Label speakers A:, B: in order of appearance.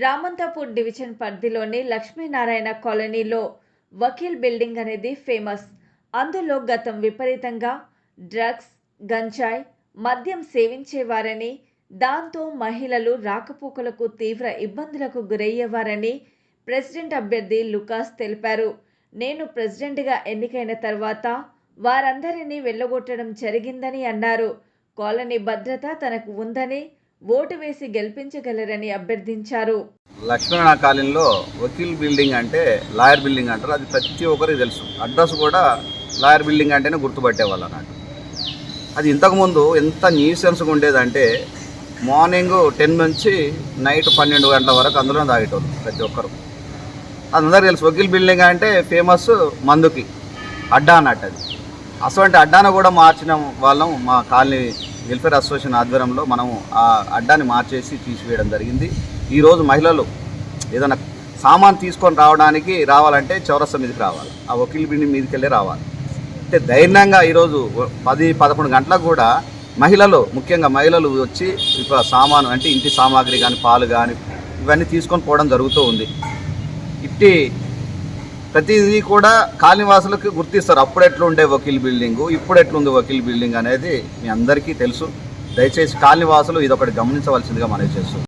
A: Ramanthapur division పరిధిలోని లక్ష్మీనారాయణ కాలనీలో Vakeel building అనేది ఫేమస్. అందులో గతం విపరీతంగా డ్రగ్స్, గంజాయి, మద్యం సేవించేవారని, దాంతో మహిళలు రాకపోకలకు తీవ్ర ఇబ్బందులకు గురయ్యేవారని ప్రెసిడెంట్ అభ్యర్థి లుకాస్ తెలిపారు. నేను ప్రెసిడెంట్గా ఎన్నికైన తర్వాత వారందరినీ వెళ్ళగొట్టడం జరిగిందని అన్నారు. కాలనీ భద్రత తనకు ఉందని, ఓటు వేసి గెలిపించగలరని అభ్యర్థించారు.
B: లక్ష్మీనారాయణ కాలనీలో వకీల్ బిల్డింగ్ అంటే లాయర్ బిల్డింగ్ అంటారు. అది ప్రతి ఒక్కరికి తెలుసు. అడ్రస్ కూడా లాయర్ బిల్డింగ్ అంటేనే గుర్తుపట్టేవాళ్ళు అన్నట్టు. అది ఇంతకుముందు ఎంత న్యూసెన్స్గా ఉండేదంటే మార్నింగ్ 10 నుంచి నైట్ 12 గంటల వరకు అందులో తాగేటోళ్ళు ప్రతి ఒక్కరు. అందరికీ తెలుసు. వకీల్ బిల్డింగ్ అంటే ఫేమస్ మందుకి అడ్డా అన్నట్టు. అది అటువంటి అడ్డాను కూడా మార్చిన వాళ్ళం మా కాలనీ వెల్ఫేర్ అసోసియేషన్ ఆధ్వర్యంలో మనం ఆ అడ్డాని మార్చేసి తీసివేయడం జరిగింది. ఈరోజు మహిళలు ఏదైనా సామాన్ తీసుకొని రావాలంటే చౌరస్తా మీదకి రావాలి, ఆ వకీల్ బిల్డింగ్ మీదకి వెళ్ళి రావాలి. అంటే ధైర్యంగా ఈరోజు 10-11 గంటలకు కూడా మహిళలు, ముఖ్యంగా మహిళలు వచ్చి సామాను అంటే ఇంటి సామాగ్రి కానీ, పాలు కానీ ఇవన్నీ తీసుకొని పోవడం జరుగుతూ ఉంది. ఇట్టి ప్రతిదీ కూడా కాలనీవాసులకు గుర్తిస్తారు. అప్పుడు ఎట్లుండే వకీల్ బిల్డింగు, ఇప్పుడు ఎట్లుంది వకీల్ బిల్డింగ్ అనేది మీ అందరికీ తెలుసు. దయచేసి కాలనీవాసులు ఇదొకటి గమనించవలసిందిగా మనవి చేస్తున్నాం.